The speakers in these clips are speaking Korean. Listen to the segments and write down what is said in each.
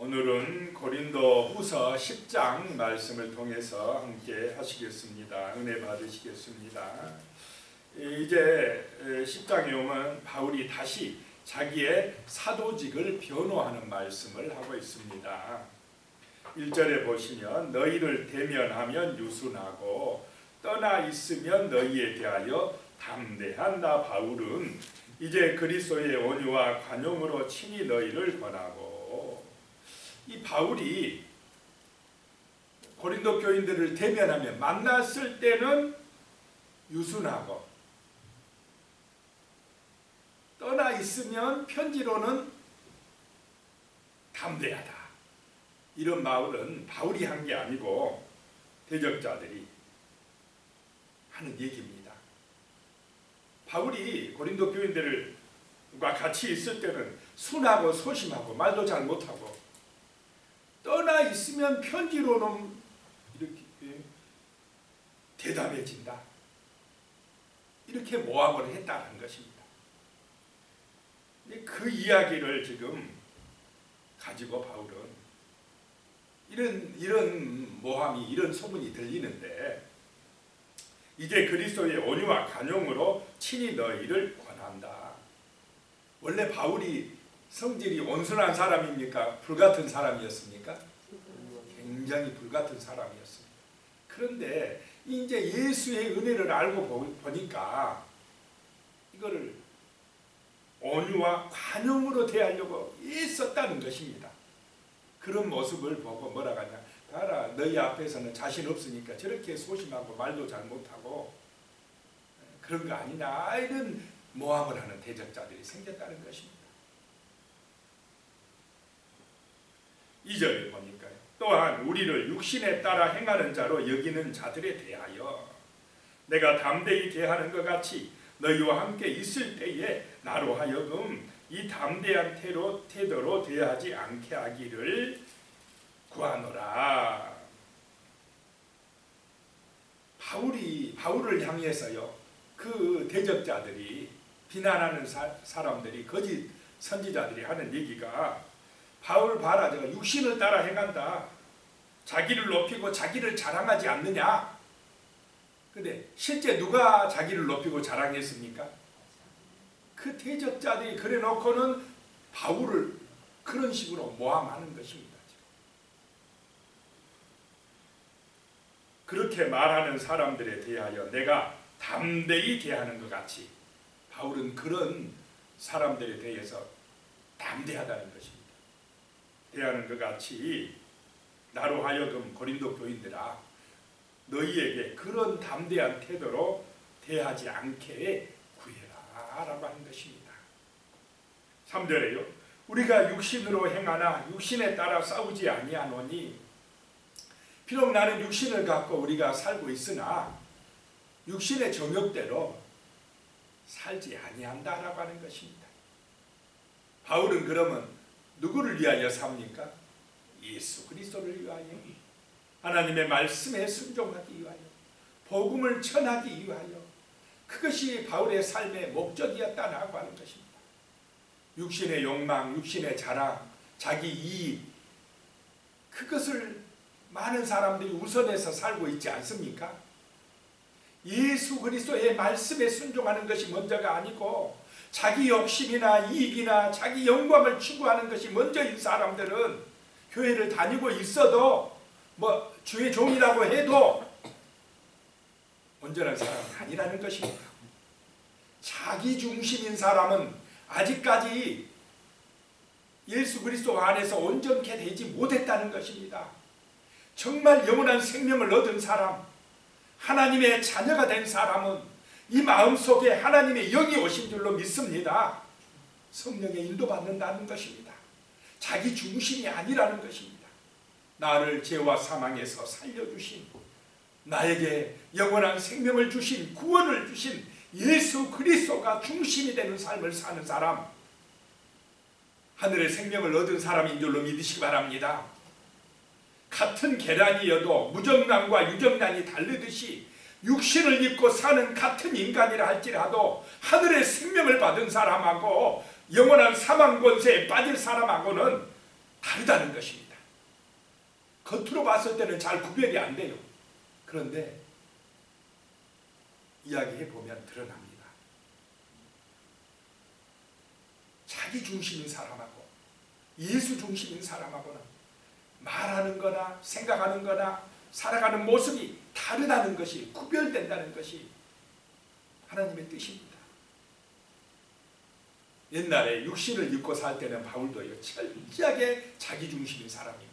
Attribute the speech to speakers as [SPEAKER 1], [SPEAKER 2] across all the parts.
[SPEAKER 1] 오늘은 고린도 후서 10장 말씀을 통해서 함께 하시겠습니다. 은혜 받으시겠습니다. 이제 10장에 오면 바울이 다시 자기의 사도직을 변호하는 말씀을 하고 있습니다. 1절에 보시면 너희를 대면하면 유순하고 떠나 있으면 너희에 대하여 담대한 나 바울은 이제 그리스도의 온유와 관용으로 친히 너희를 권하고. 이 바울이 고린도 교인들을 대면하면 만났을 때는 유순하고 떠나 있으면 편지로는 담대하다. 이런 말은 바울이 한 게 아니고 대적자들이 하는 얘기입니다. 바울이 고린도 교인들과 같이 있을 때는 순하고 소심하고 말도 잘 못하고 떠나 있으면 편지로는 이렇게 대담해진다. 이렇게 모함을 했다는 것입니다. 근데 그 이야기를 지금 가지고 바울은 이런 모함이 이런 소문이 들리는데 이제 그리스도의 온유와 관용으로 친히 너희를 권한다. 원래 바울이 성질이 온순한 사람입니까? 불같은 사람이었습니까? 굉장히 불같은 사람이었습니다. 그런데 이제 예수의 은혜를 알고 보니까 이거를 온유와 관용으로 대하려고 애썼다는 것입니다. 그런 모습을 보고 뭐라고 하냐, 봐라 너희 앞에서는 자신 없으니까 저렇게 소심하고 말도 잘 못하고 그런 거 아니냐, 이런 모함을 하는 대적자들이 생겼다는 것입니다. 2절에 보니까요. 또한 우리를 육신에 따라 행하는 자로 여기는 자들에 대하여 내가 담대히 대하는 것 같이 너희와 함께 있을 때에 나로 하여금 이 담대한 태도로 대하지 않게 하기를 구하노라. 바울을 향해서요, 그 대적자들이 비난하는 사람들이 거짓 선지자들이 하는 얘기가 바울 봐라, 제가 육신을 따라 행한다. 자기를 높이고 자기를 자랑하지 않느냐. 근데 실제 누가 자기를 높이고 자랑했습니까? 그 대적자들이 그래 놓고는 바울을 그런 식으로 모함하는 것입니다. 그렇게 말하는 사람들에 대하여 내가 담대히 대하는 것 같이 바울은 그런 사람들에 대해서 담대하다는 것입니다. 대하는 것 같이 나로 하여금 고린도 교인들아 너희에게 그런 담대한 태도로 대하지 않게 구해라 라고 하는 것입니다. 3절에요. 우리가 육신으로 행하나 육신에 따라 싸우지 아니하노니 비록 나는 육신을 갖고 우리가 살고 있으나 육신의 정욕대로 살지 아니한다라고 하는 것입니다. 바울은 그러면 누구를 위하여 삽니까? 예수 그리스도를 위하여, 하나님의 말씀에 순종하기 위하여, 복음을 전하기 위하여, 그것이 바울의 삶의 목적이었다라고 하는 것입니다. 육신의 욕망, 육신의 자랑, 자기 이익, 그것을 많은 사람들이 우선해서 살고 있지 않습니까? 예수 그리스도의 말씀에 순종하는 것이 먼저가 아니고 자기 욕심이나 이익이나 자기 영광을 추구하는 것이 먼저인 사람들은 교회를 다니고 있어도 뭐 주의 종이라고 해도 온전한 사람은 아니라는 것입니다. 자기 중심인 사람은 아직까지 예수 그리스도 안에서 온전케 되지 못했다는 것입니다. 정말 영원한 생명을 얻은 사람, 하나님의 자녀가 된 사람은 이 마음속에 하나님의 영이 오신 줄로 믿습니다. 성령의 인도받는다는 것입니다. 자기 중심이 아니라는 것입니다. 나를 죄와 사망에서 살려주신, 나에게 영원한 생명을 주신, 구원을 주신 예수 그리스도가 중심이 되는 삶을 사는 사람, 하늘의 생명을 얻은 사람인 줄로 믿으시기 바랍니다. 같은 계란이어도 무정란과 유정란이 다르듯이 육신을 입고 사는 같은 인간이라 할지라도 하늘의 생명을 받은 사람하고 영원한 사망 권세에 빠질 사람하고는 다르다는 것입니다. 겉으로 봤을 때는 잘 구별이 안 돼요. 그런데 이야기해 보면 드러납니다. 자기 중심인 사람하고 예수 중심인 사람하고는 말하는 거나 생각하는 거나 살아가는 모습이 다르다는 것이, 구별된다는 것이 하나님의 뜻입니다. 옛날에 육신을 입고 살 때는 바울도요, 철저하게 자기 중심인 사람입니다.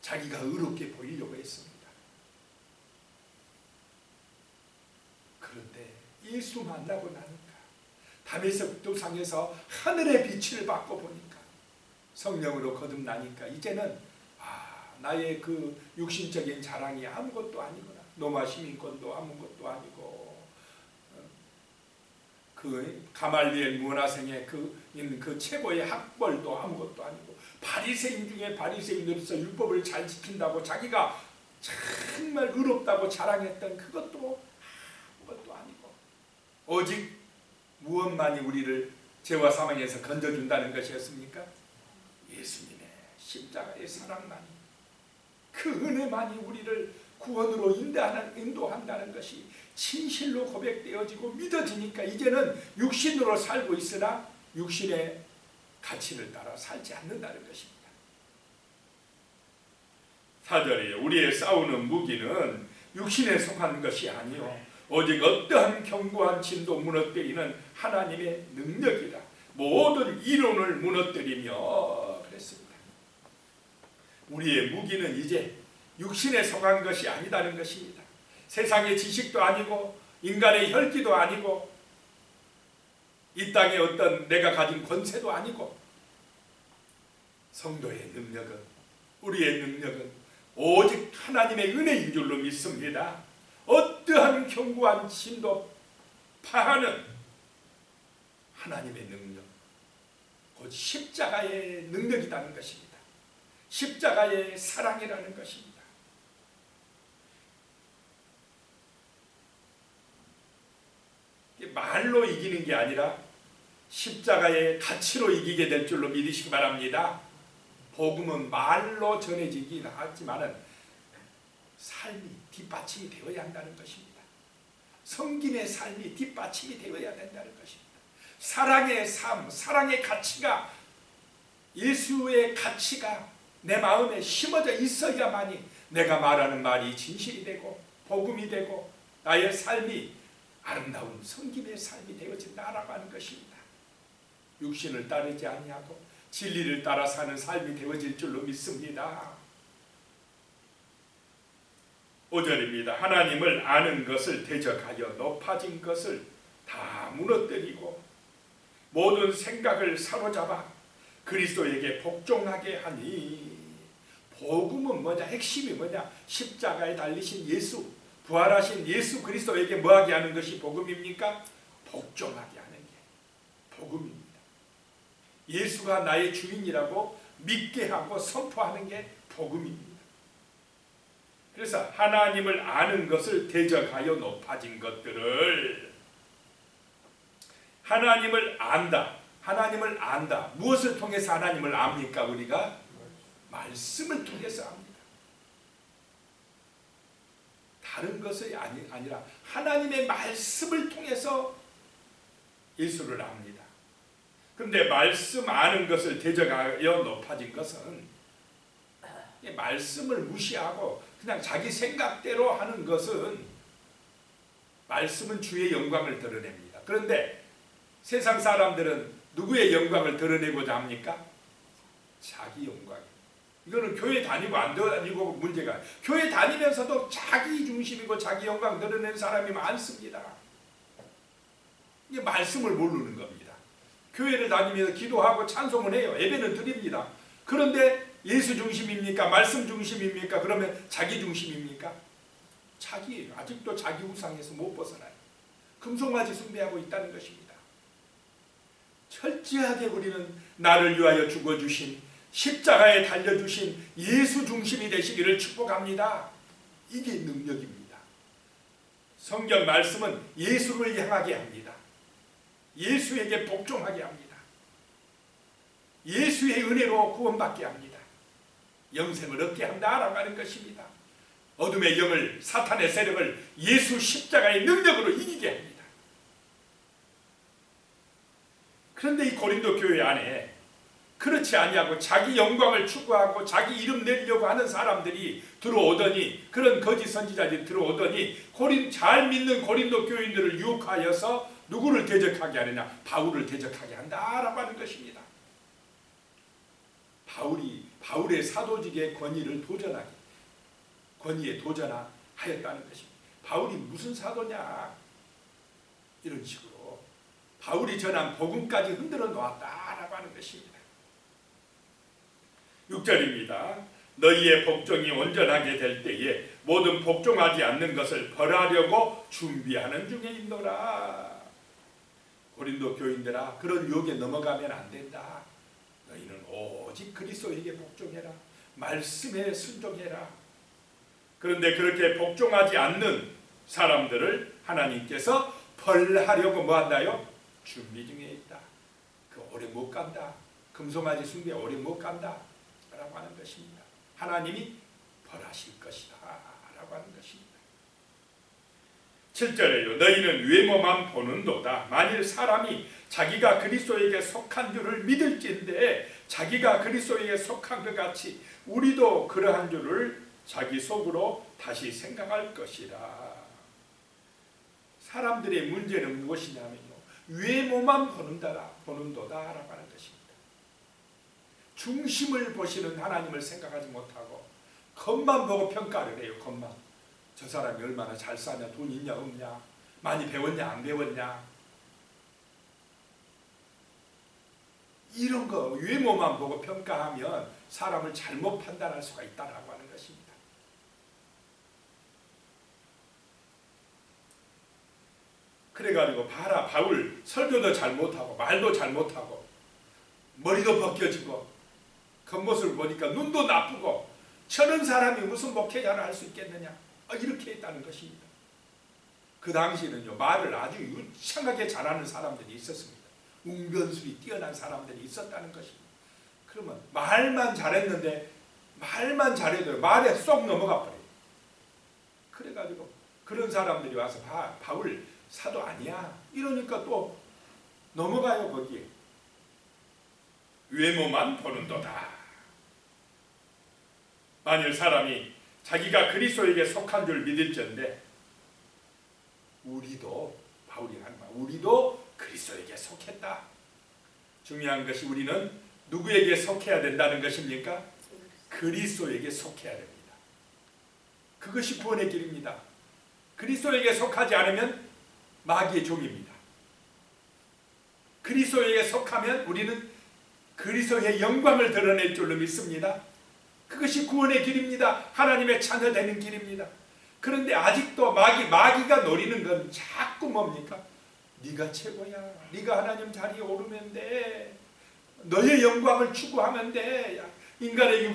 [SPEAKER 1] 자기가 의롭게 보이려고 했습니다. 그런데 예수 만나고 나니까, 다메섹 도상에서 하늘의 빛을 받고 보니까, 성령으로 거듭나니까 이제는 나의 그 육신적인 자랑이 아무것도 아니구나. 로마 시민권도 아무것도 아니고, 그 가말리엘 문화생의 그 최고의 학벌도 아무것도 아니고, 바리새인 중에 바리새인으로서 율법을 잘 지킨다고 자기가 정말 의롭다고 자랑했던 그것도 아무것도 아니고, 오직 무엇만이 우리를 죄와 사망에서 건져준다는 것이었습니까? 예수님의 십자가의 사랑만이, 그 은혜만이 우리를 구원으로 인도한다는 것이 진실로 고백되어지고 믿어지니까 이제는 육신으로 살고 있으나 육신의 가치를 따라 살지 않는다는 것입니다. 4절에 우리의 싸우는 무기는 육신에 속한 것이 아니요 오직 어떠한 견고한 진도 무너뜨리는 하나님의 능력이라. 모든 이론을 무너뜨리며 그랬습니다. 우리의 무기는 이제 육신에 속한 것이 아니다는 것입니다. 세상의 지식도 아니고 인간의 혈기도 아니고 이 땅의 어떤 내가 가진 권세도 아니고, 성도의 능력은, 우리의 능력은 오직 하나님의 은혜인 줄로 믿습니다. 어떠한 견고한 진도 파하는 하나님의 능력, 곧 십자가의 능력이라는 것입니다. 십자가의 사랑이라는 것입니다. 말로 이기는 게 아니라 십자가의 가치로 이기게 될 줄로 믿으시기 바랍니다. 복음은 말로 전해지긴 하지만 삶이 뒷받침이 되어야 한다는 것입니다. 성김의 삶이 뒷받침이 되어야 된다는 것입니다. 사랑의 삶, 사랑의 가치가, 예수의 가치가 내 마음에 심어져 있어야만이 내가 말하는 말이 진실이 되고 복음이 되고 나의 삶이 아름다운 성김의 삶이 되어진다라고 하는 것입니다. 육신을 따르지 아니하고 진리를 따라 사는 삶이 되어질 줄로 믿습니다. 5절입니다. 하나님을 아는 것을 대적하여 높아진 것을 다 무너뜨리고 모든 생각을 사로잡아 그리스도에게 복종하게 하니. 복음은 뭐냐? 핵심이 뭐냐? 십자가에 달리신 예수, 부활하신 예수 그리스도에게 뭐하게 하는 것이 복음입니까? 복종하게 하는 게 복음입니다. 예수가 나의 주인이라고 믿게 하고 선포하는 게 복음입니다. 그래서 하나님을 아는 것을 대적하여 높아진 것들을, 하나님을 안다. 하나님을 안다. 무엇을 통해서 하나님을 압니까? 우리가 말씀을 통해서 압니다. 다른 것이 아니라 하나님의 말씀을 통해서 예수를 압니다. 그런데 말씀 아는 것을 대적하여 높아진 것은 말씀을 무시하고 그냥 자기 생각대로 하는 것은, 말씀은 주의 영광을 드러냅니다. 그런데 세상 사람들은 누구의 영광을 드러내고자 합니까? 자기 영광. 이거는 교회 다니고 안 다니고 문제가, 교회 다니면서도 자기 중심이고 자기 영광 드러내는 사람이 많습니다. 이게 말씀을 모르는 겁니다. 교회를 다니면서 기도하고 찬송을 해요. 예배는 드립니다. 그런데 예수 중심입니까? 말씀 중심입니까? 그러면 자기 중심입니까? 자기예요. 아직도 자기 우상에서 못 벗어나요. 금송아지 숭배하고 있다는 것입니다. 철저하게 우리는 나를 위하여 죽어주신, 십자가에 달려주신 예수 중심이 되시기를 축복합니다. 이게 능력입니다. 성경 말씀은 예수를 향하게 합니다. 예수에게 복종하게 합니다. 예수의 은혜로 구원받게 합니다. 영생을 얻게 한다라고 하는 것입니다. 어둠의 영을, 사탄의 세력을 예수 십자가의 능력으로 이기게 합니다. 그런데 이 고린도 교회 안에 그렇지 아니하고 자기 영광을 추구하고 자기 이름 내려고 하는 사람들이 들어오더니, 그런 거짓 선지자들이 들어오더니 잘 믿는 고린도 교인들을 유혹하여서 누구를 대적하게 하느냐? 바울을 대적하게 한다라고 하는 것입니다. 바울의 사도직의 권위에 도전하였다는 것입니다. 바울이 무슨 사도냐? 이런 식으로 바울이 전한 복음까지 흔들어 놓았다라고 하는 것입니다. 6절입니다. 너희의 복종이 온전하게 될 때에 모든 복종하지 않는 것을 벌하려고 준비하는 중에 있노라. 고린도 교인들아, 그런 유혹에 넘어가면 안 된다. 너희는 오직 그리스도에게 복종해라. 말씀에 순종해라. 그런데 그렇게 복종하지 않는 사람들을 하나님께서 벌하려고 뭐 한다요? 준비 중에 있다. 그 오래 못 간다. 금송아지 숭배 오래 못 간다 라고 하는 것입니다. 하나님이 벌하실 것이다 라고 하는 것입니다. 7절에요. 너희는 외모만 보는도다. 만일 사람이 자기가 그리스도에게 속한 줄을 믿을진데 자기가 그리스도에게 속한 것 같이 우리도 그러한 줄을 자기 속으로 다시 생각할 것이라. 사람들의 문제는 무엇이냐면요, 외모만 보는도다라고 하는 것입니다. 중심을 보시는 하나님을 생각하지 못하고 겉만 보고 평가를 해요. 겉만. 저 사람이 얼마나 잘 사냐, 돈 있냐 없냐, 많이 배웠냐 안 배웠냐, 이런 거 외모만 보고 평가하면 사람을 잘못 판단할 수가 있다라고 하는 것입니다. 그래가지고 봐라, 바울 설교도 잘못하고 말도 잘못하고 머리도 벗겨지고 겉모습을 보니까 눈도 나쁘고 저런 사람이 무슨 목회자를 할 수 있겠느냐, 이렇게 했다는 것입니다. 그 당시에는요, 말을 아주 유창하게 잘하는 사람들이 있었습니다. 웅변술이 뛰어난 사람들이 있었다는 것입니다. 그러면 말만 잘했는데 말만 잘해도 말에 쏙 넘어가 버려요. 그래가지고 그런 사람들이 와서 바울 사도 아니야 이러니까 또 넘어가요. 거기에 외모만 보는도다. 만일 사람이 자기가 그리스도에게 속한 줄 믿을전데 바울이 하는 말, 우리도 그리스도에게 속했다. 중요한 것이 우리는 누구에게 속해야 된다는 것입니까? 그리스도에게 속해야 됩니다. 그것이 구원의 길입니다. 그리스도에게 속하지 않으면 마귀의 종입니다. 그리스도에게 속하면 우리는 그리스도의 영광을 드러낼 줄로 믿습니다. 그것이 구원의 길입니다. 하나님의 자녀되는 길입니다. 그런데 아직도 마귀가 노리는 건 자꾸 뭡니까? 네가 최고야. 네가 하나님 자리에 오르면 돼. 너의 영광을 추구하면 돼. 인간의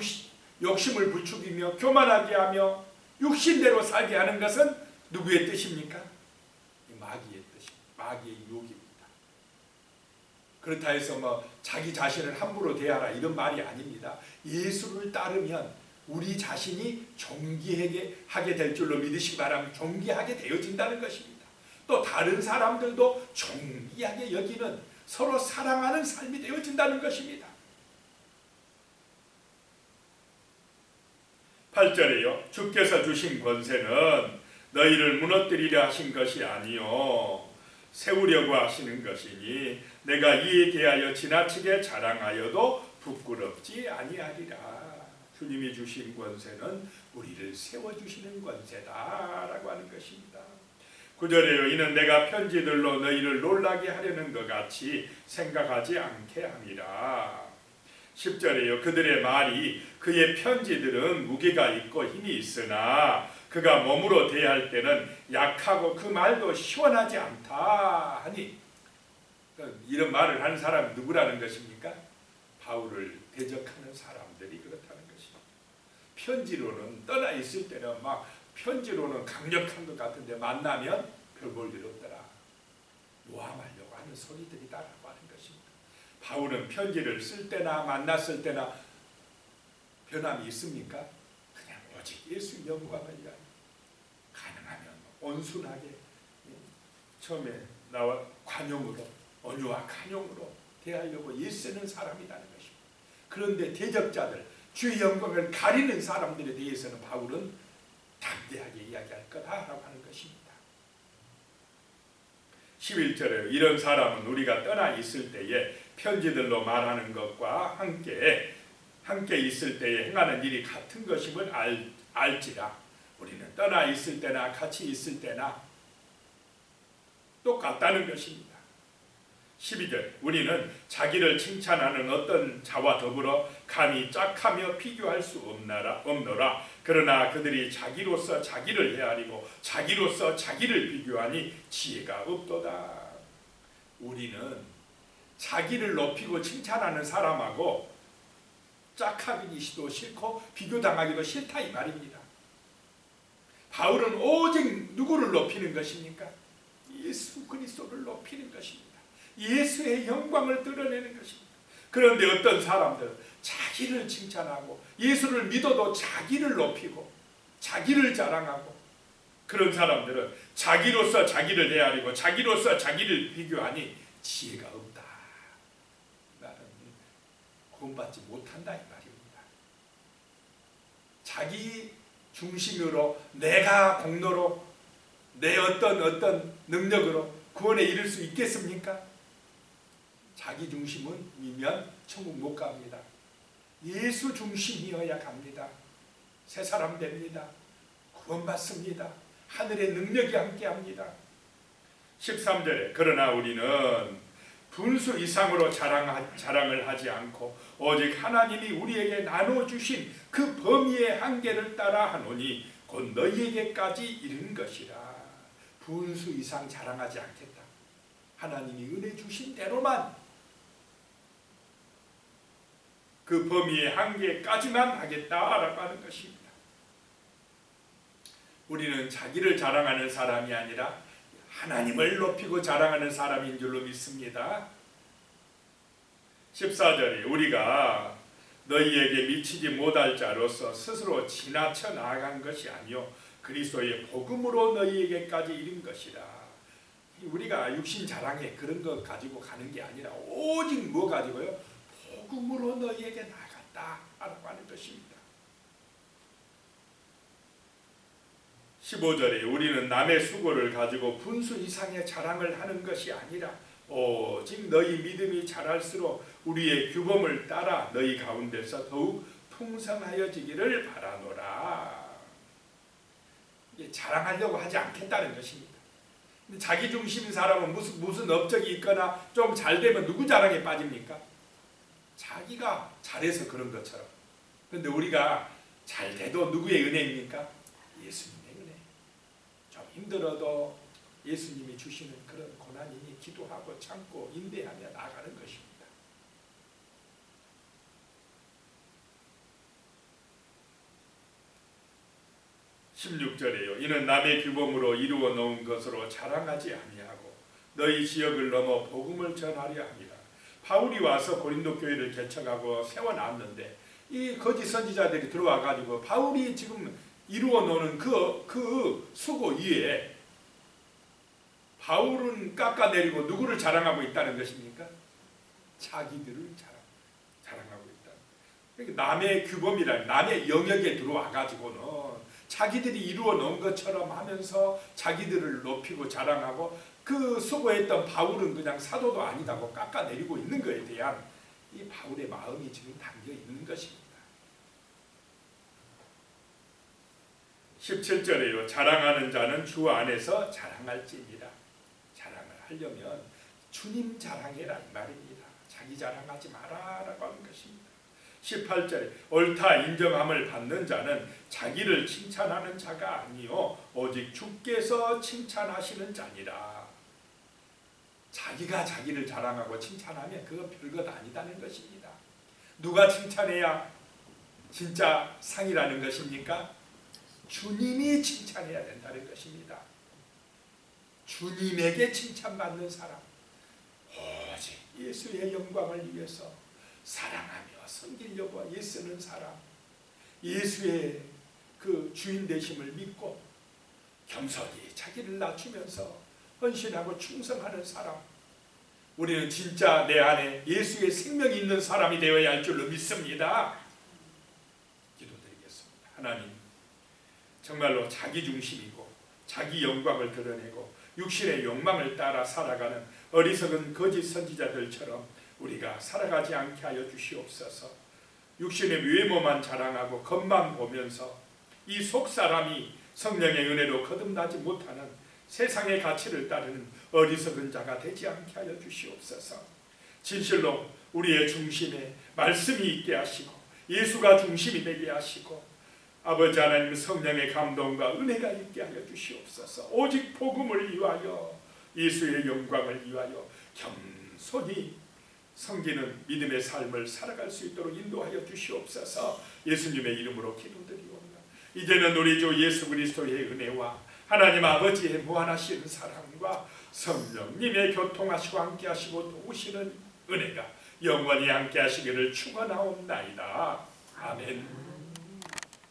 [SPEAKER 1] 욕심을 부추기며 교만하게 하며 육신대로 살게 하는 것은 누구의 뜻입니까? 마귀의 뜻입니다. 마귀의 유혹입니다. 그렇다 해서 자기 자신을 함부로 대하라 이런 말이 아닙니다. 예수를 따르면 우리 자신이 존귀하게 될 줄로 믿으시기 바라면 존귀하게 되어진다는 것입니다. 또 다른 사람들도 존귀하게 여기는 서로 사랑하는 삶이 되어진다는 것입니다. 8절에요. 주께서 주신 권세는 너희를 무너뜨리려 하신 것이 아니요 세우려고 하시는 것이니 내가 이에 대하여 지나치게 자랑하여도 부끄럽지 아니하리라. 주님이 주신 권세는 우리를 세워주시는 권세다라고 하는 것입니다. 9절에요. 이는 내가 편지들로 너희를 놀라게 하려는 것 같이 생각하지 않게 함이라. 10절에요. 그들의 말이 그의 편지들은 무게가 있고 힘이 있으나 그가 몸으로 대할 때는 약하고 그 말도 시원하지 않다 하니, 이런 말을 하는 사람이 누구라는 것입니까? 바울을 대적하는 사람들이 그렇다는 것입니다. 편지로는 떠나 있을 때는 편지로는 강력한 것 같은데 만나면 별 볼 일 없더라. 모함하려고 하는 소리들이다라고 하는 것입니다. 바울은 편지를 쓸 때나 만났을 때나 변함이 있습니까? 그냥 오직 예수 영광을 위하여 가능하면 온순하게 처음에 나와 관용으로 온유와 관용으로 대하려고 애쓰는 사람이라는 것입니다. 그런데 대적자들 주의 영광을 가리는 사람들에 대해서는 바울은 담대하게 이야기할 거다라고 하는 것입니다. 11절에 이런 사람은 우리가 떠나 있을 때에 편지들로 말하는 것과 함께 있을 때에 행하는 일이 같은 것임을 알지라. 우리는 떠나 있을 때나 같이 있을 때나 똑같다는 것입니다. 12절 우리는 자기를 칭찬하는 어떤 자와 더불어 감히 짝하며 비교할 수 없노라. 그러나 그들이 자기로서 자기를 헤아리고 자기로서 자기를 비교하니 지혜가 없도다. 우리는 자기를 높이고 칭찬하는 사람하고 짝하기도 싫고 비교당하기도 싫다 이 말입니다. 바울은 오직 누구를 높이는 것입니까? 예수 그리스도를 높이는 것입니다. 예수의 영광을 드러내는 것입니다. 그런데 어떤 사람들은 자기를 칭찬하고 예수를 믿어도 자기를 높이고 자기를 자랑하고 그런 사람들은 자기로서 자기를 헤아리고 자기로서 자기를 비교하니 지혜가 없다. 나는 구원받지 못한다 이 말입니다. 자기 중심으로 내가 공로로 내 어떤 능력으로 구원에 이를 수 있겠습니까? 자기 중심이면 천국 못 갑니다. 예수 중심이어야 갑니다. 새 사람 됩니다. 구원받습니다. 하늘의 능력이 함께합니다. 13절에 그러나 우리는 분수 이상으로 자랑을 하지 않고 오직 하나님이 우리에게 나눠주신 그 범위의 한계를 따라 하노니 곧 너희에게까지 이른 것이라. 분수 이상 자랑하지 않겠다. 하나님이 은혜 주신 대로만 그 범위의 한계까지만 하겠다라고 하는 것입니다. 우리는 자기를 자랑하는 사람이 아니라 하나님을 높이고 자랑하는 사람인 줄로 믿습니다. 14절에 우리가 너희에게 미치지 못할 자로서 스스로 지나쳐 나아간 것이 아니요 그리스도의 복음으로 너희에게까지 이른 것이라. 우리가 육신 자랑에 그런 거 가지고 가는 게 아니라 오직 뭐 가지고요? 복음으로 너희에게 나갔다라고 하는 것입니다. 15절에 우리는 남의 수고를 가지고 분수 이상의 자랑을 하는 것이 아니라 오직 너희 믿음이 자랄수록 우리의 규범을 따라 너희 가운데서 더욱 풍성하여지기를 바라노라. 자랑하려고 하지 않겠다는 것입니다. 근데 자기 중심인 사람은 무슨 업적이 있거나 좀 잘 되면 누구 자랑에 빠집니까? 자기가 잘해서 그런 것처럼. 그런데 우리가 잘 돼도 누구의 은혜입니까? 예수님의 은혜. 좀 힘들어도 예수님이 주시는 그런 고난이니 기도하고 참고 인내하며 나가는 것입니다. 16절에요. 이는 남의 규범으로 이루어 놓은 것으로 자랑하지 아니하고 너희 지역을 넘어 복음을 전하려 함이라. 바울이 와서 고린도 교회를 개척하고 세워놨는데 이 거짓 선지자들이 들어와 가지고 바울이 지금 이루어 놓는 그 수고 위에 바울은 깎아내리고 누구를 자랑하고 있다는 것입니까? 자기들을 자랑하고 있다. 그러니까 남의 규범이란 남의 영역에 들어와 가지고는 자기들이 이루어 놓은 것처럼 하면서 자기들을 높이고 자랑하고 그 수고했던 바울은 그냥 사도도 아니다고 깎아내리고 있는 것에 대한 이 바울의 마음이 지금 담겨 있는 것입니다. 17절에요. 자랑하는 자는 주 안에서 자랑할지니라. 자랑을 하려면 주님 자랑해라 이 말입니다. 자기 자랑하지 마라라고 하는 것입니다. 18절에 옳다 인정함을 받는 자는 자기를 칭찬하는 자가 아니요 오직 주께서 칭찬하시는 자니라. 자기가 자기를 자랑하고 칭찬하면 그건 별것 아니다는 것입니다. 누가 칭찬해야 진짜 상이라는 것입니까? 주님이 칭찬해야 된다는 것입니다. 주님에게 칭찬받는 사람, 오직 예수의 영광을 위해서 사랑하며 섬기려고 애쓰는 사람, 예수의 그 주인 되심을 믿고 겸손히 자기를 낮추면서 헌신하고 충성하는 사람, 우리는 진짜 내 안에 예수의 생명이 있는 사람이 되어야 할 줄로 믿습니다. 기도드리겠습니다. 하나님, 정말로 자기중심이고 자기 영광을 드러내고 육신의 욕망을 따라 살아가는 어리석은 거짓 선지자들처럼 우리가 살아가지 않게 하여 주시옵소서. 육신의 외모만 자랑하고 겉만 보면서 이 속사람이 성령의 은혜로 거듭나지 못하는 세상의 가치를 따르는 어리석은 자가 되지 않게 하여 주시옵소서. 진실로 우리의 중심에 말씀이 있게 하시고 예수가 중심이 되게 하시고 아버지 하나님 성령의 감동과 은혜가 있게 하여 주시옵소서. 오직 복음을 위하여 예수의 영광을 위하여 겸손히 섬기는 믿음의 삶을 살아갈 수 있도록 인도하여 주시옵소서. 예수님의 이름으로 기도드리옵나이다. 이제는 우리 주 예수 그리스도의 은혜와 하나님 아버지의 무한하신 사랑과 성령님의 교통하시고 함께하시고 도우시는 은혜가 영원히 함께하시기를 축원하옵나이다. 아멘.